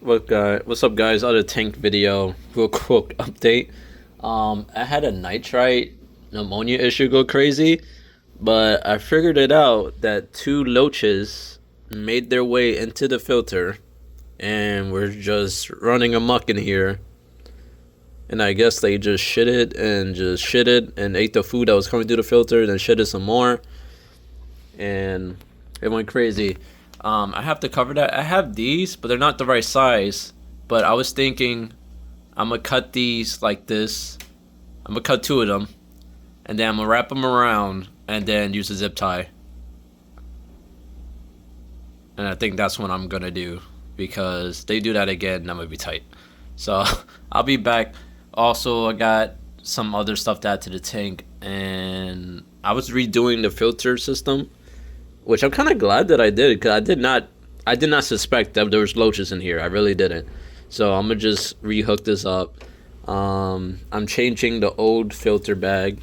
What's up, guys? Other tank video, real quick update. I had a nitrite pneumonia issue go crazy, but I figured it out that two loaches made their way into the filter, and were just running amok in here. And I guess they just shitted and ate the food that was coming through the filter, then shitted some more, and it went crazy. I have to cover that. I have these, but they're not the right size. But I was thinking I'm gonna cut these like this. I'm gonna cut two of them, and then I'm gonna wrap them around, and then use a zip tie. And I think that's what I'm gonna do, because they do that again, and I'm gonna be tight. So I'll be back. Also, I got some other stuff to add to the tank, and I was redoing the filter system, which I'm kind of glad that I did, because I did not suspect that there was loaches in here. I really didn't. So I'm gonna just rehook this up. I'm changing the old filter bag.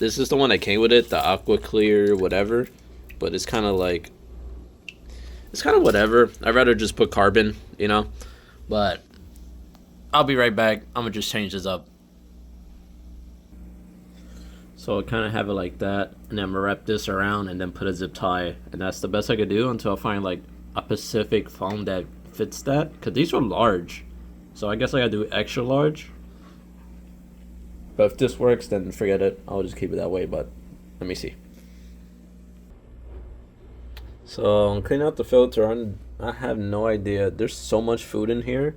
This is the one that came with it, the aqua clear whatever, but it's kind of whatever. I'd rather just put carbon, you know. But I'll be right back. I'm gonna just change this up. So I kind of have it like that, and then I'm gonna wrap this around and then put a zip tie, and that's the best I could do until I find like a Pacific foam that fits that, because these are large, so I guess I gotta do extra large. But if this works, then forget it. I'll just keep it that way. But let me see. So I'm cleaning out the filter. I have no idea. There's so much food in here.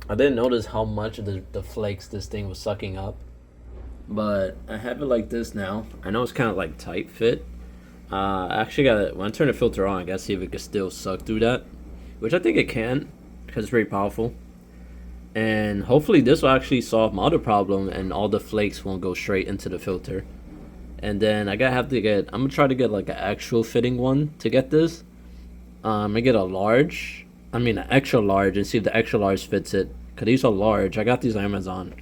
I didn't notice how much of the flakes this thing was sucking up. But I have it like this now. I know it's kind of like tight fit. I actually got it. When I turn the filter on, I gotta see if it can still suck through that, which I think it can, because it's very powerful. And hopefully this will actually solve my other problem, and all the flakes won't go straight into the filter. And then I'm gonna try to get like an actual fitting one to get this. I'm gonna get an extra large, and see if the extra large fits it, because these are large. I got these on Amazon.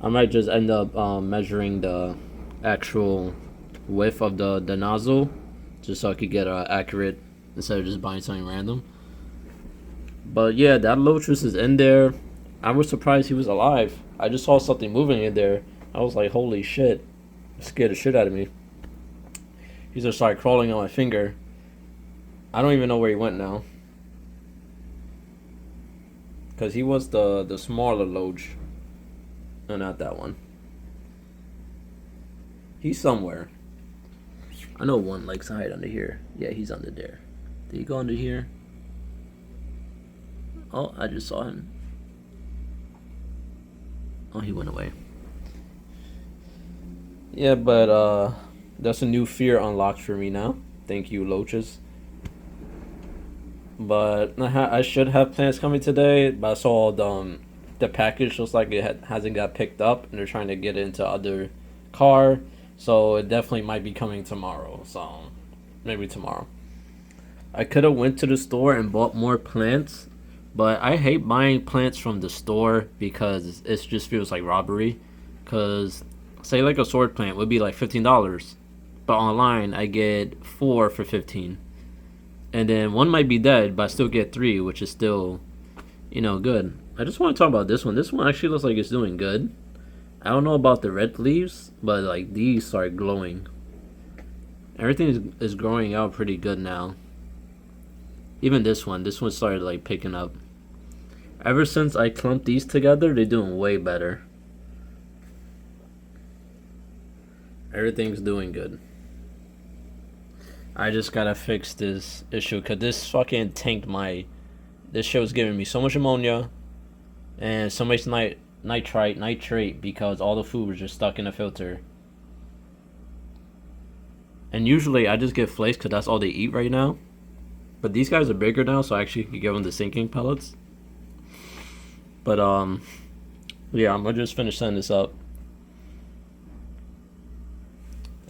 I might just end up measuring the actual width of the nozzle, just so I could get accurate instead of just buying something random. But yeah, that Lotus is in there. I was surprised he was alive. I just saw something moving in there. I was like, holy shit. It scared the shit out of me. He just started crawling on my finger. I don't even know where he went now, because he was the smaller Loach. No, not that one. He's somewhere. I know one likes to hide under here. Yeah, he's under there. Did he go under here? Oh, I just saw him. Oh, he went away. Yeah, but that's a new fear unlocked for me now. Thank you, Loaches. But I should have plans coming today, but I saw the package looks like it hasn't got picked up, and they're trying to get it into other car, so it definitely might be coming tomorrow. So maybe tomorrow. I could have went to the store and bought more plants, but I hate buying plants from the store because it just feels like robbery. Because say like a sword plant would be like $15, but online I get 4 for 15, and then one might be dead, but I still get 3, which is still, good. I just want to talk about this one. This one actually looks like it's doing good. I don't know about the red leaves, but like these start glowing. Everything is growing out pretty good now. Even this one started like picking up. Ever since I clumped these together, they're doing way better. Everything's doing good. I just gotta fix this issue, because this fucking tanked this shit was giving me so much ammonia and so much nitrate, because all the food was just stuck in the filter. And usually I just get flakes because that's all they eat right now. But these guys are bigger now, so I actually could give them the sinking pellets. But yeah, I'm gonna just finish setting this up,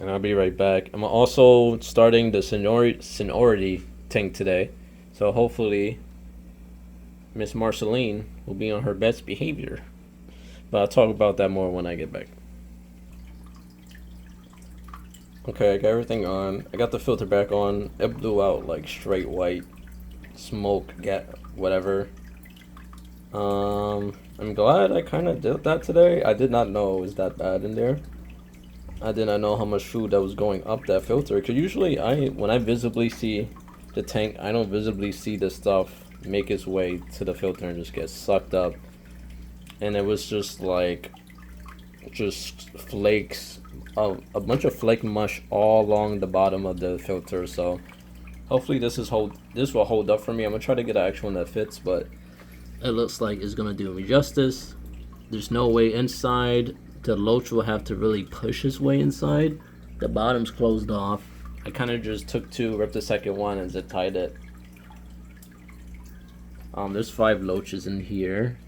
and I'll be right back. I'm also starting the sonority tank today, so hopefully Miss Marceline will be on her best behavior. But I'll talk about that more when I get back. Okay, I got everything on. I got the filter back on. It blew out like straight white. smoke, get whatever. I'm glad I kind of did that today. I did not know it was that bad in there. I did not know how much food that was going up that filter. Cause usually when I visibly see the tank, I don't visibly see the stuff make its way to the filter and just get sucked up. And it was just like, just flakes, a bunch of flake mush all along the bottom of the filter. So hopefully this will hold up for me. I'm gonna try to get an actual one that fits, but it looks like it's gonna do me justice. There's no way inside. The loach will have to really push his way inside. The bottom's closed off. I kind of just took two, ripped the second one, and zip tied it. There's 5 loaches in here,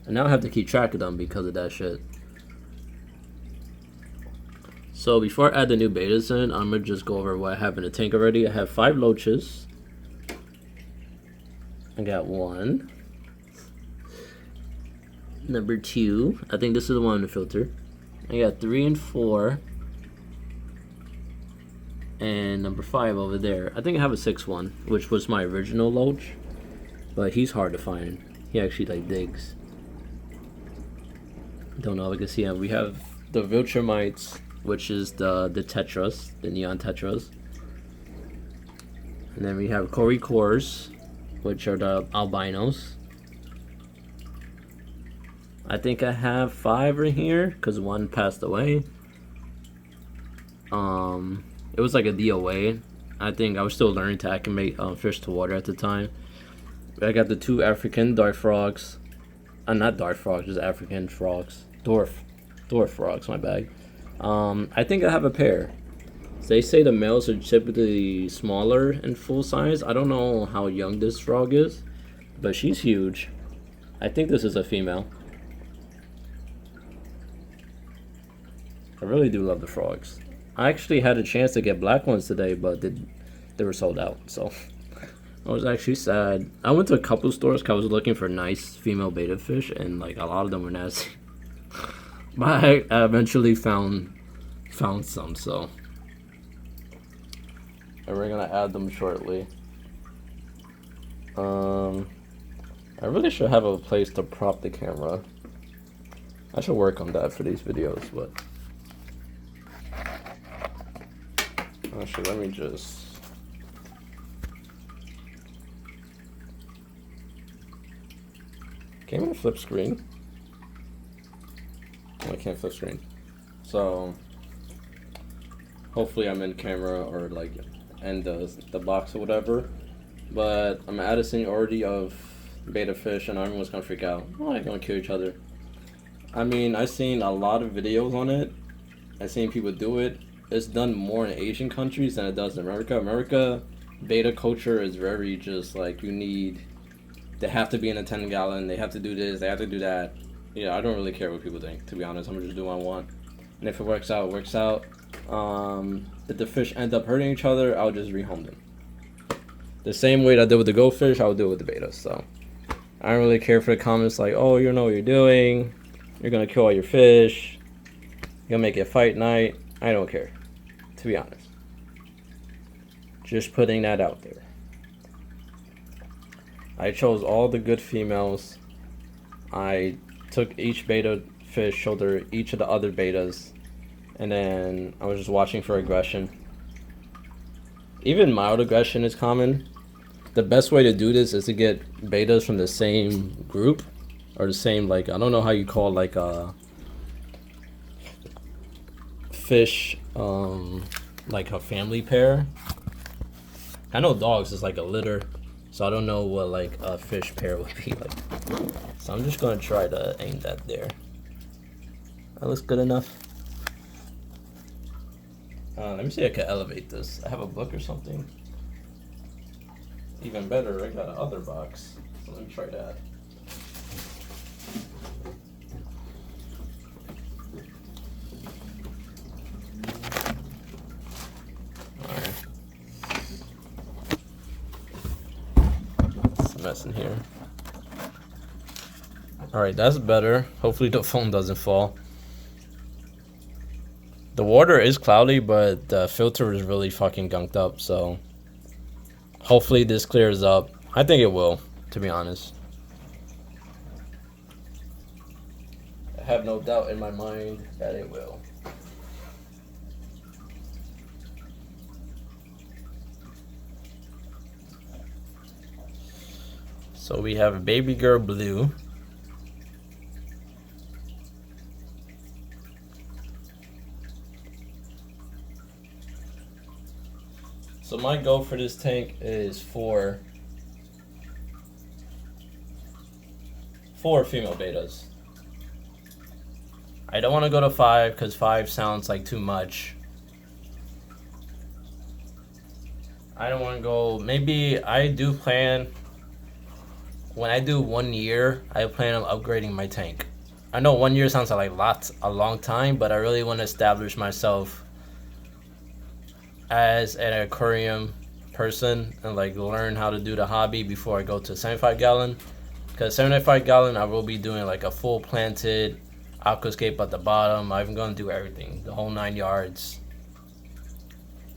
and now I have to keep track of them because of that shit. So before I add the new betas in, I'm gonna just go over what I have in the tank already. I have 5 loaches. I got 1. Number 2, I think this is the one in the filter. I got 3 and 4. And number 5 over there. I think I have a 6th one, which was my original loach. But he's hard to find. He actually like digs. Don't know if I can see him. We have the Viltrumites, which is the tetras, the neon tetras. And then we have Cory cores, which are the albinos. I think I have 5 right here because 1 passed away. It was like a DOA. I think I was still learning to acclimate fish to water at the time. I got the 2 African dart frogs. Not dart frogs, just African frogs. Dwarf frogs, my bad. I think I have a pair. They say the males are typically smaller in full size. I don't know how young this frog is, but she's huge. I think this is a female. I really do love the frogs. I actually had a chance to get black ones today, but they were sold out, so I was actually sad. I went to a couple stores because I was looking for nice female betta fish, and like a lot of them were nasty. But I eventually found some, so. And we're gonna add them shortly. I really should have a place to prop the camera. I should work on that for these videos, but actually, let me just. Can I flip screen? Oh, I can't flip screen. So hopefully I'm in camera or like end the box or whatever. But I'm at a seniority of betta fish and everyone's gonna freak out. Oh, they're gonna kill each other. I mean, I've seen a lot of videos on it. I've seen people do it. It's done more in Asian countries than it does in America. America, betta culture is very just like they have to be in a 10-gallon, they have to do this, they have to do that. Yeah, I don't really care what people think, to be honest. I'm gonna just do what I want. And if it works out, it works out. If the fish end up hurting each other, I'll just rehome them. The same way that I did with the goldfish, I'll do it with the bettas. So I don't really care for the comments like, oh, you know what you're doing, you're gonna kill all your fish, you're gonna make it fight night. I don't care, to be honest. Just putting that out there. I chose all the good females. I took each betta fish, showed her each of the other bettas, and then I was just watching for aggression. Even mild aggression is common. The best way to do this is to get bettas from the same group, or the same, like, I don't know how you call like a fish, like a family pair. I know dogs is like a litter, so I don't know what like a fish pair would be like. So I'm just gonna try to aim that there. That looks good enough. Let me see if I can elevate this. I have a book or something. Even better, I got another box. So let me try that. Mess in here. Alright, that's better. Hopefully the phone doesn't fall. The water is cloudy, but the filter is really fucking gunked up, so hopefully this clears up. I think it will, to be honest. I have no doubt in my mind that it will. So we have a baby girl blue. So my goal for this tank is four female bettas. I don't want to go to 5 because 5 sounds like too much. I don't want to go, maybe I do plan, when I do 1 year, I plan on upgrading my tank. I know 1 year sounds like a long time, but I really want to establish myself as an aquarium person and like learn how to do the hobby before I go to 75 gallon. Because 75 gallon, I will be doing like a full planted aquascape at the bottom. I'm going to do everything, the whole 9 yards.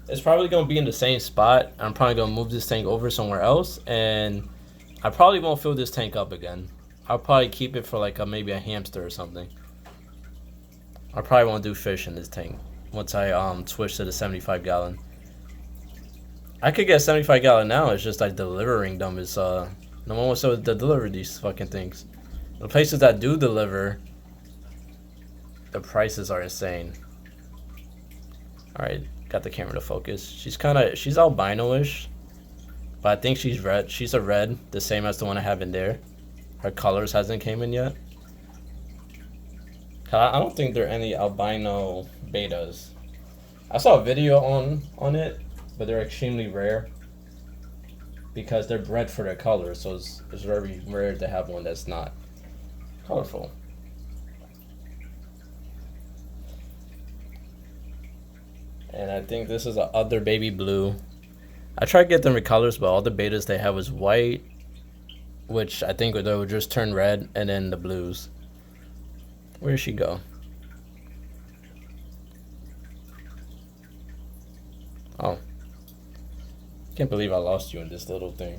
It's probably going to be in the same spot. I'm probably going to move this tank over somewhere else, and I probably won't fill this tank up again. I'll probably keep it for like maybe a hamster or something. I probably won't do fish in this tank once I switch to the 75 gallon. I could get 75 gallon now. It's just like delivering them is no one wants to deliver these fucking things. The places that do deliver, the prices are insane. All right, got the camera to focus. She's albino-ish, but I think she's red. She's a red, the same as the one I have in there. Her colors hasn't came in yet. I don't think there are any albino bettas. I saw a video on it, but they're extremely rare because they're bred for their color, so it's very rare to have one that's not colorful. And I think this is a other baby blue. I tried to get them with colors, but all the bettas they have was white, which I think they would just turn red, and then the blues. Where did she go? Oh. Can't believe I lost you in this little thing.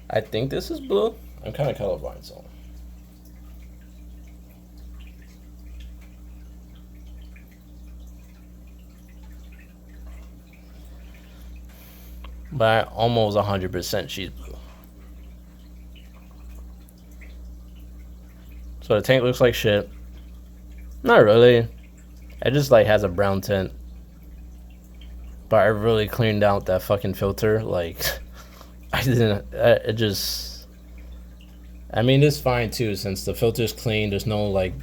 I think this is blue. I'm kind of colorblind, so. But almost 100% she's blue. So the tank looks like shit. Not really. It just like has a brown tint. But I really cleaned out that fucking filter. Like, I mean, it's fine too since the filter's clean. There's no like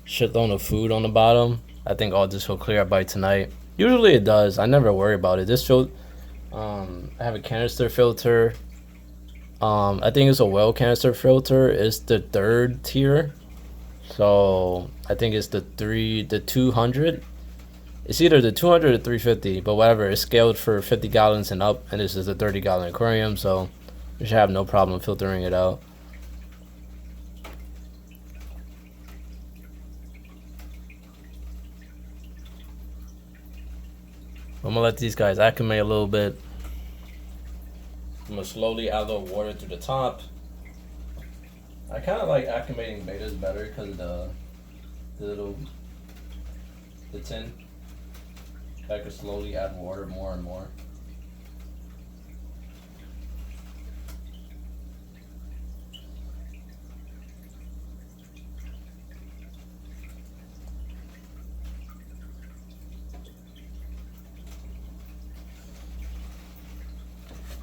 shitload of food on the bottom. I think all this will clear up by tonight. Usually it does. I never worry about it. This filter, I have a canister filter. I think it's a well canister filter. It's the 3rd tier. So I think it's the 200. It's either the 200 or 350, but whatever. It's scaled for 50 gallons and up, and this is a 30 gallon aquarium, so you should have no problem filtering it out. I'm gonna let these guys acclimate a little bit. I'm gonna slowly add a little water to the top. I kind of like acclimating bettas better because of the tin. I could slowly add water more and more.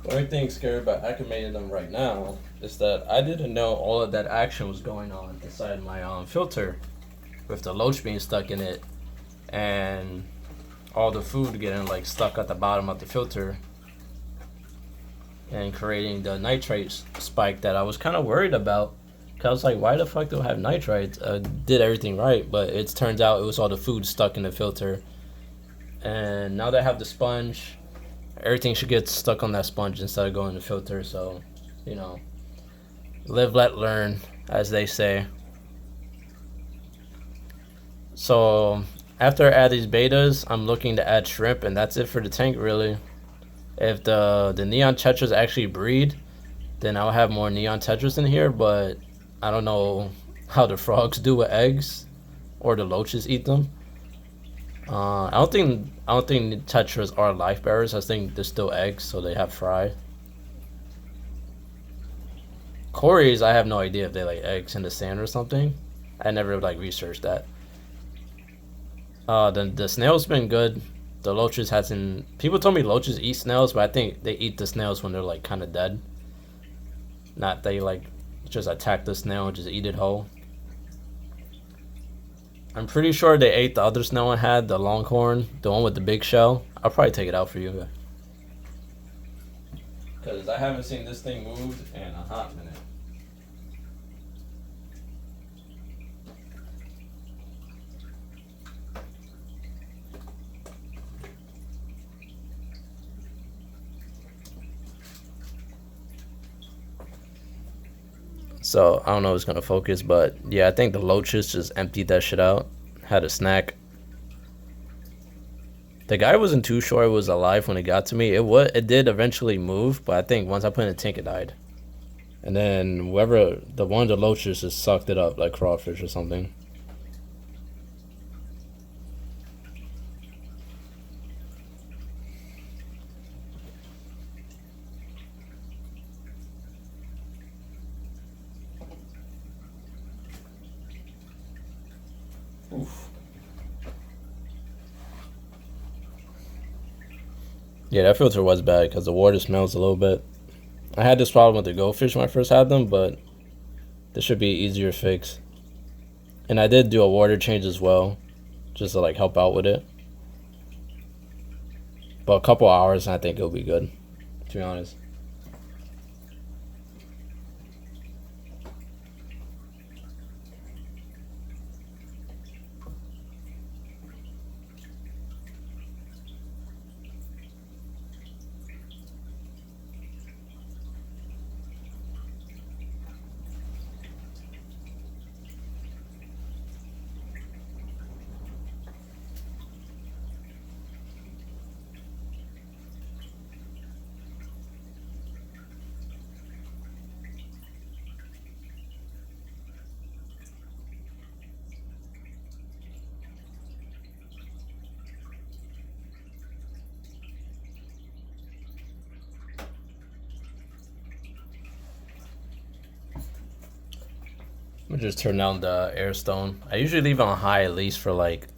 The only thing scary about acclimating them right now is that I didn't know all of that action was going on inside my filter with the loach being stuck in it and all the food getting like stuck at the bottom of the filter and creating the nitrate spike that I was kind of worried about. Cause I was like, why the fuck do I have nitrates? I did everything right, but it turns out it was all the food stuck in the filter. And now that I have the sponge, everything should get stuck on that sponge instead of going in the filter. So, you know, live, let learn, as they say. So after I add these betas, I'm looking to add shrimp, and that's it for the tank really. If the neon tetras actually breed, then I'll have more neon tetras in here, but I don't know how the frogs do with eggs or the loaches eat them. I don't think tetras are life bearers. I think they're still eggs, so they have fry. Cories, I have no idea if they lay eggs in the sand or something. I never like researched that. The snail's been good. The loaches hasn't. People told me loaches eat snails, but I think they eat the snails when they're like kind of dead. Not they like just attack the snail and just eat it whole. I'm pretty sure they ate the other snail I had, the longhorn, the one with the big shell. I'll probably take it out for you. Because I haven't seen this thing moved in a hot minute. So I don't know if it's gonna focus, but yeah, I think the loaches just emptied that shit out. Had a snack. The guy wasn't too sure it was alive when it got to me. It did eventually move, but I think once I put it in the tank, it died. And then whoever the one of the loaches just sucked it up like crawfish or something. Oof. Yeah, that filter was bad because the water smells a little bit. I had this problem with the goldfish when I first had them, but this should be an easier fix. And I did do a water change as well, just to like help out with it. But a couple hours, and I think it'll be good, to be honest. I'm gonna just turn down the air stone. I usually leave it on high at least for like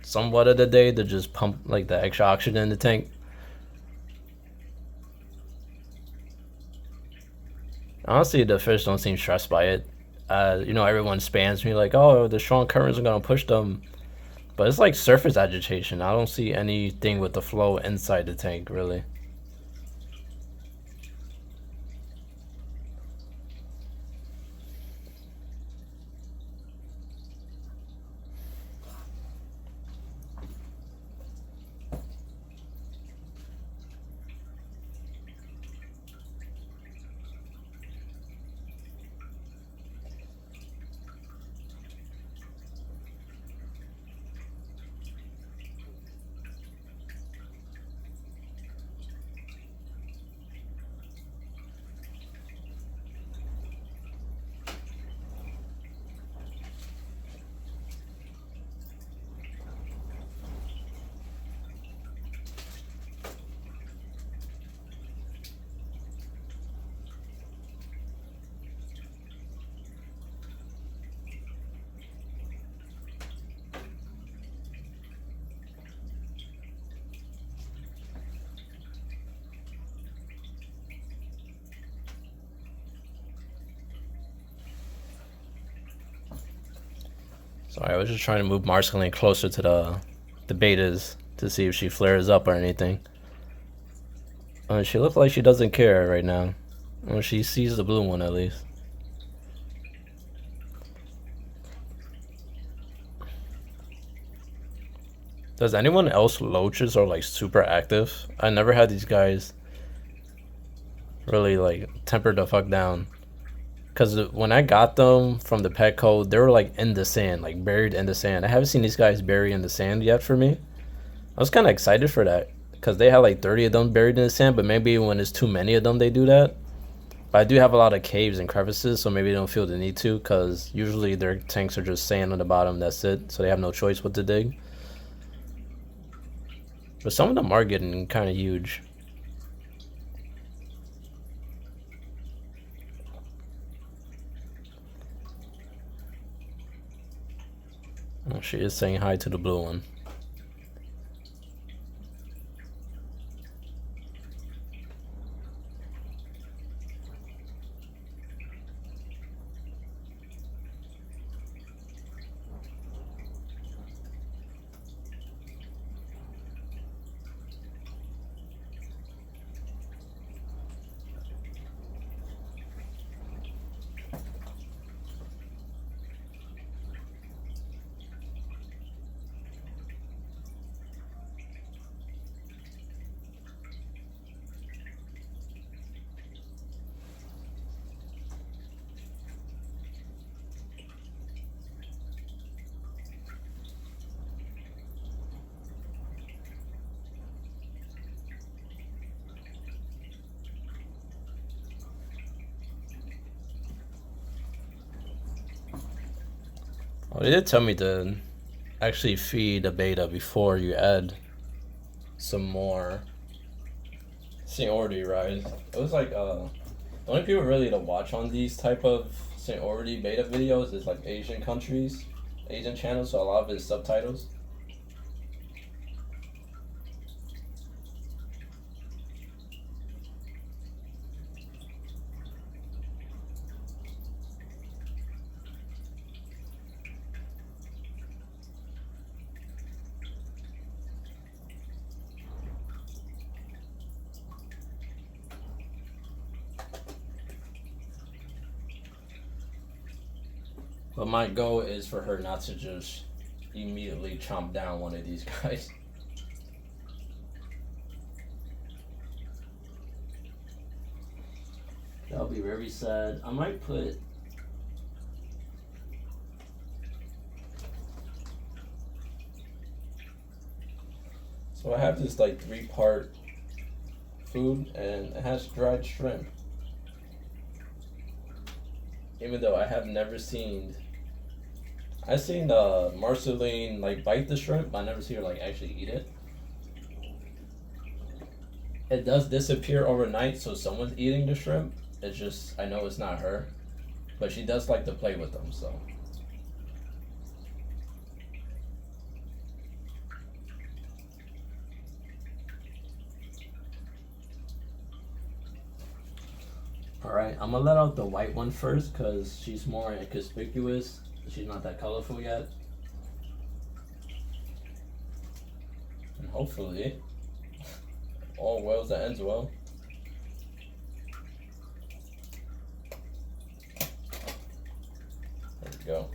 somewhat of the day to just pump like the extra oxygen in the tank. Honestly, the fish don't seem stressed by it. Everyone spams me like, "Oh, the strong currents are gonna push them," but it's like surface agitation. I don't see anything with the flow inside the tank really. Sorry, I was just trying to move Marceline closer to the betas to see if she flares up or anything. She looks like she doesn't care right now. Well, she sees the blue one at least. Does anyone else loaches are like super active? I never had these guys really like temper the fuck down. Because when I got them from the Petco, they were like in the sand, like buried in the sand. I haven't seen these guys buried in the sand yet for me. I was kind of excited for that because they had like 30 of them buried in the sand, but maybe when it's too many of them, they do that. But I do have a lot of caves and crevices, so maybe they don't feel the need to because usually their tanks are just sand on the bottom, that's it. So they have no choice what to dig. But some of them are getting kind of huge. Oh, she is saying hi to the blue one. Oh, they did tell me to actually feed a beta before you add some more sonority, right? It was like the only people really to watch on these type of sonority beta videos is like Asian countries, Asian channels, so a lot of it is subtitles. But my goal is for her not to just immediately chomp down one of these guys. That'll be very sad. I might put... So I have this like 3-part food and it has dried shrimp. Even though I have never seen... I've seen Marceline like bite the shrimp, but I never see her like actually eat it. It does disappear overnight, so someone's eating the shrimp. It's just, I know it's not her. But she does like to play with them, so. Alright, I'm gonna let out the white one first because she's more inconspicuous. She's not that colorful yet. And hopefully, all well that ends well. There we go.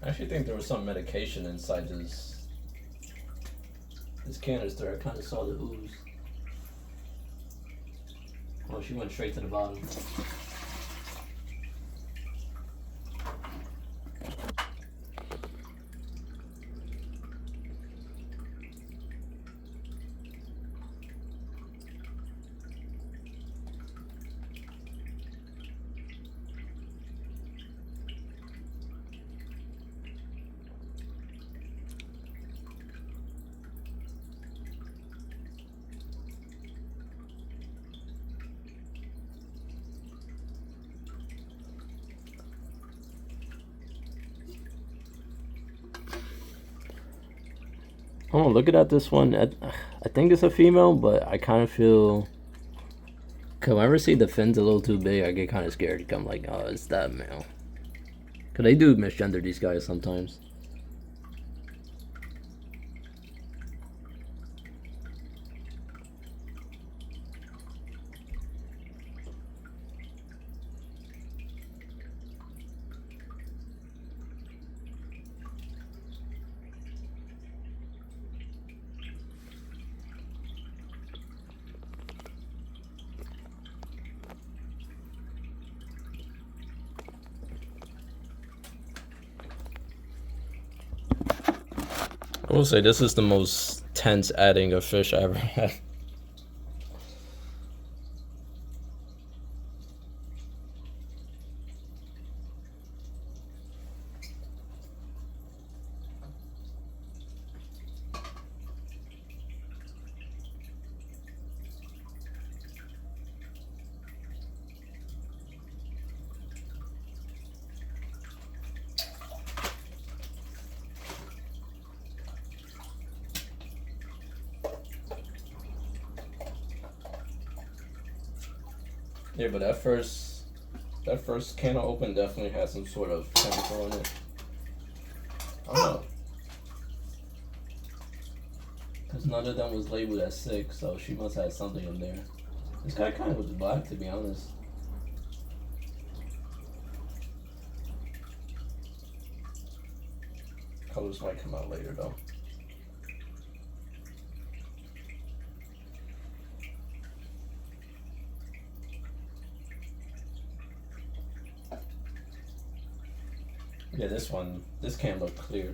I actually think there was some medication inside this canister. I kind of saw the ooze. Oh, she went straight to the bottom. Oh, looking at this one, I think it's a female, but I kind of feel... Cause whenever I see the fins a little too big, I get kind of scared. I'm like, oh, it's that male. Cause they do misgender these guys sometimes. I will say this is the most tense adding of fish I ever had. Yeah, but that first can of open definitely has some sort of chemical in it. I don't know. Because none of them was labeled as sick, so she must have something in there. This guy kind of was black, to be honest. Colors might come out later, though. Yeah, this can look clear.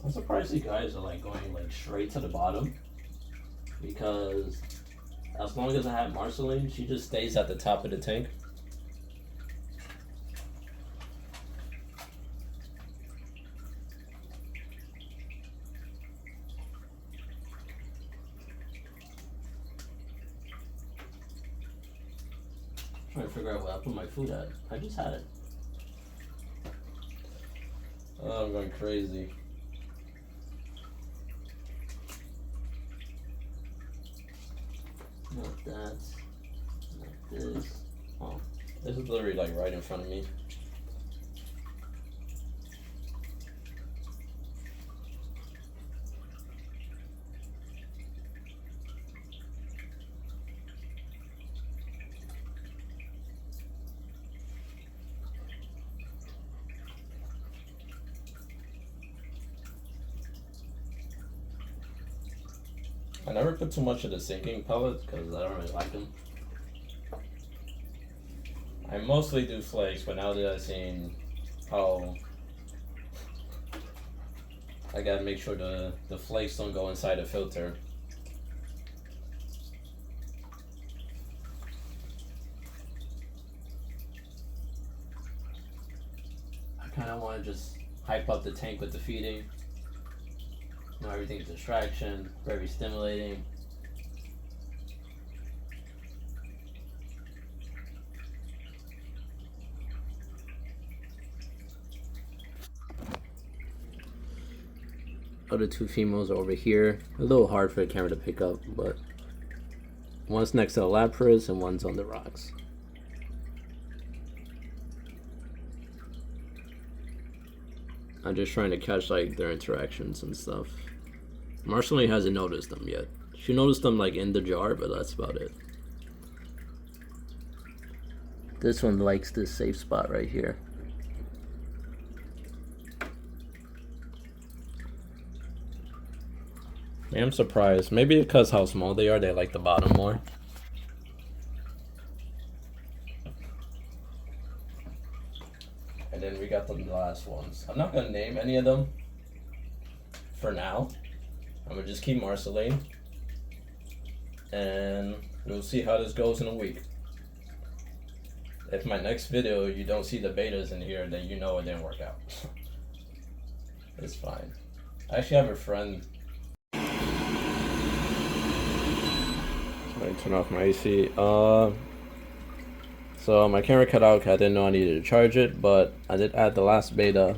I'm surprised you guys are like going like straight to the bottom, because as long as I have Marceline, she just stays at the top of the tank. I'm trying to figure out where I put my food at. I just had it. Oh, I'm going crazy. Not that. Not this. Oh, this is literally like right in front of me. I never put too much of the sinking pellets because I don't really like them. I mostly do flakes, but now that I've seen how I gotta make sure the flakes don't go inside the filter. I kind of want to just hype up the tank with the feeding. You know, everything's a distraction, very stimulating. Other two females are over here. A little hard for the camera to pick up, but one's next to the lapras and one's on the rocks. I'm just trying to catch like their interactions and stuff. Marceline hasn't noticed them yet. She noticed them like in the jar, but that's about it. This one likes this safe spot right here. Yeah, I'm surprised. Maybe because how small they are, they like the bottom more. And then we got the last ones. I'm not gonna name any of them for now. I'm gonna just keep Marceline, and we'll see how this goes in a week. If my next video you don't see the betas in here, then you know it didn't work out. It's fine. I actually have a friend. Let me turn off my AC. So my camera cut out because I didn't know I needed to charge it, but I did add the last beta,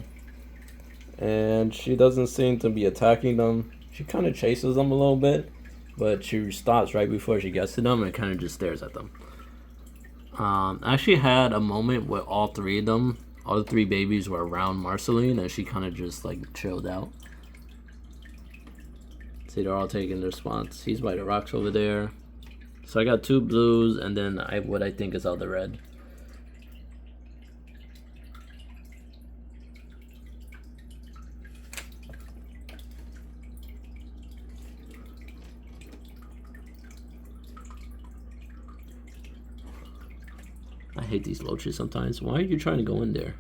and she doesn't seem to be attacking them. She kind of chases them a little bit, but she stops right before she gets to them and kind of just stares at them. I actually had a moment where all three babies were around Marceline, and she kind of just like chilled out. See, they're all taking their spots. He's by the rocks over there. So I got two blues and then what I think is all the red. hate these loaches sometimes. Why are you trying to go in there?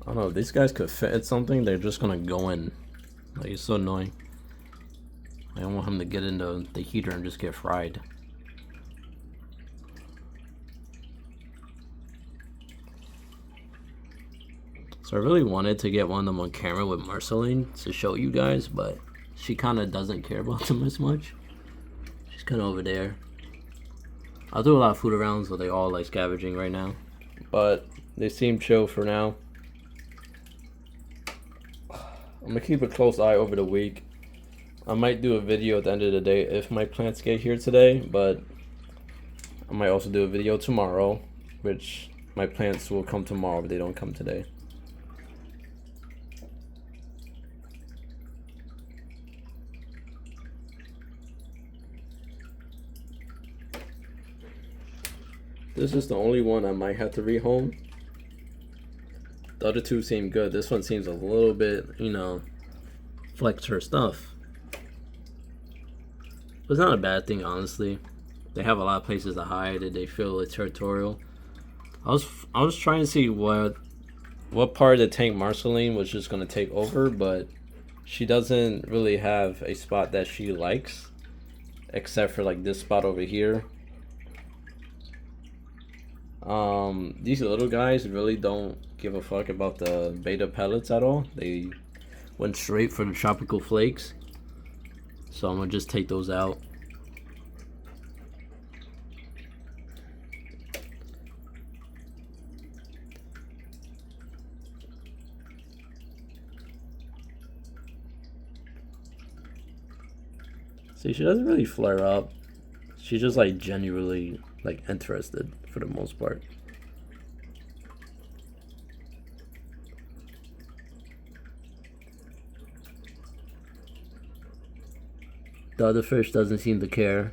I don't know, if these guys could fit in something, they're just gonna go in. Like, it's so annoying. I don't want him to get into the heater and just get fried. So I really wanted to get one of them on camera with Marceline to show you guys, but she kind of doesn't care about them as much. She's kind of over there. I'll do a lot of food around, so they all like scavenging right now. But they seem chill for now. I'm gonna keep a close eye over the week. I might do a video at the end of the day if my plants get here today, but I might also do a video tomorrow, which my plants will come tomorrow if they don't come today. This is the only one I might have to rehome. The other two seem good. This one seems a little bit, you know, flex her stuff. But it's not a bad thing, honestly. They have a lot of places to hide and they feel like territorial. I was trying to see what part of the tank Marceline was just gonna take over, but she doesn't really have a spot that she likes, except for like this spot over here. These little guys really don't give a fuck about the betta pellets at all. They went straight for the tropical flakes, so I'm gonna just take those out. See, she doesn't really flare up. She's just like genuinely like interested for the most part. The other fish doesn't seem to care.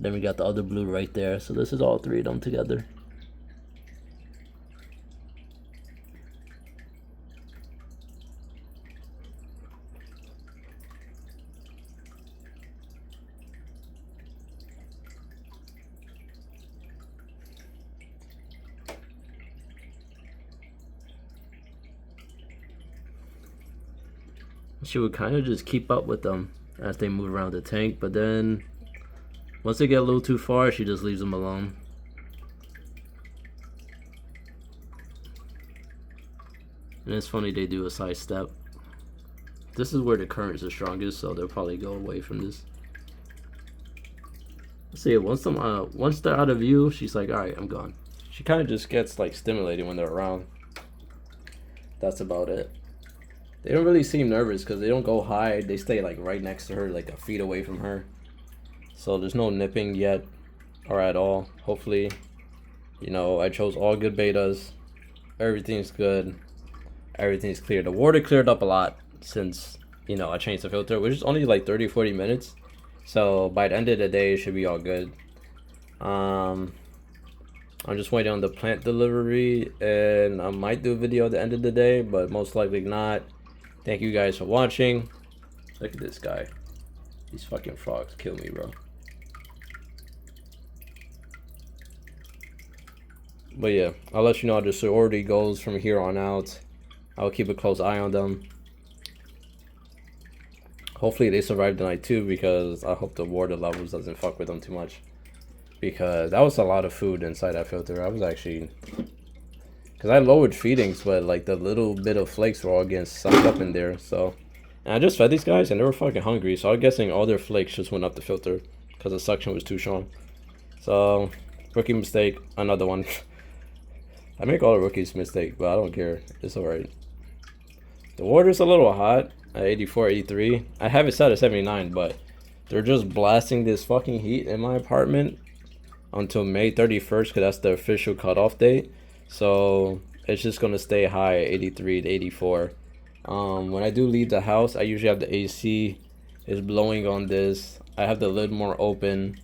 Then we got the other blue right there. So this is all three of them together. She would kind of just keep up with them as they move around the tank, but then once they get a little too far, she just leaves them alone. And it's funny they do a side step. This is where the current is the strongest, so they'll probably go away from this. Let's see, once they're out of view, she's like, all right, I'm gone. She kind of just gets like stimulated when they're around. That's about it. They don't really seem nervous because they don't go high. They stay like right next to her, like a feet away from her. So there's no nipping yet or at all. Hopefully, you know, I chose all good bettas. Everything's good. Everything's clear. The water cleared up a lot since, you know, I changed the filter, which is only like 30-40 minutes. So by the end of the day, it should be all good. I'm just waiting on the plant delivery, and I might do a video at the end of the day, but most likely not. Thank you guys for watching. Look at this guy. These fucking frogs kill me, bro. But yeah, I'll let you know how the sonority goes from here on out. I'll keep a close eye on them. Hopefully they survive the night too, because I hope the water levels doesn't fuck with them too much. Because that was a lot of food inside that filter. I was actually... Because I lowered feedings, but like the little bit of flakes were all getting sucked up in there. So, and I just fed these guys and they were fucking hungry. So I'm guessing all their flakes just went up the filter because the suction was too strong. So, rookie mistake, another one. I make all the rookies mistake, but I don't care. It's alright. The water's a little hot at 84, 83. I have it set at 79, but they're just blasting this fucking heat in my apartment until May 31st because that's the official cutoff date. So it's just gonna stay high at 83 to 84. When I do leave the house, I usually have the AC is blowing on this. I have the lid more open.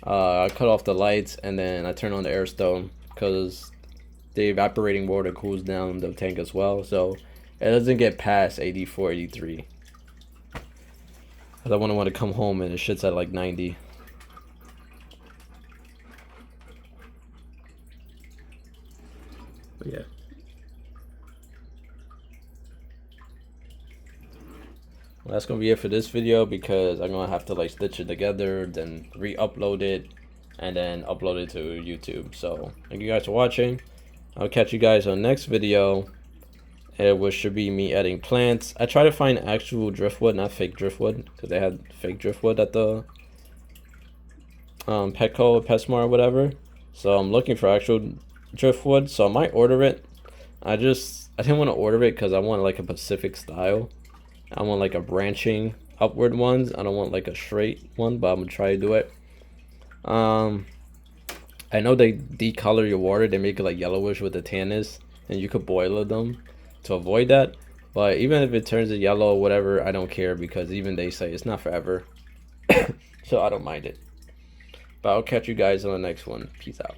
I cut off the lights and then I turn on the air stone because the evaporating water cools down the tank as well, so it doesn't get past 84, 83. Cause I wouldn't want to come home and it shit's at like 90. But yeah. Well, that's gonna be it for this video, because I'm gonna have to like stitch it together, then re-upload it, and then upload it to YouTube. So thank you guys for watching. I'll catch you guys on the next video, which should be me adding plants. I try to find actual driftwood, not fake driftwood, because they had fake driftwood at the Petco, PetSmart, or whatever. So I'm looking for actual driftwood, so I might order it. I didn't want to order it because I want like a Pacific style. I want like a branching upward ones. I don't want like a straight one, but I'm gonna try to do it. I know they decolor your water, they make it like yellowish with the tannins, and you could boil them to avoid that. But even if it turns it yellow or whatever, I don't care, because even they say it's not forever. So I don't mind it. But I'll catch you guys on the next one. Peace out.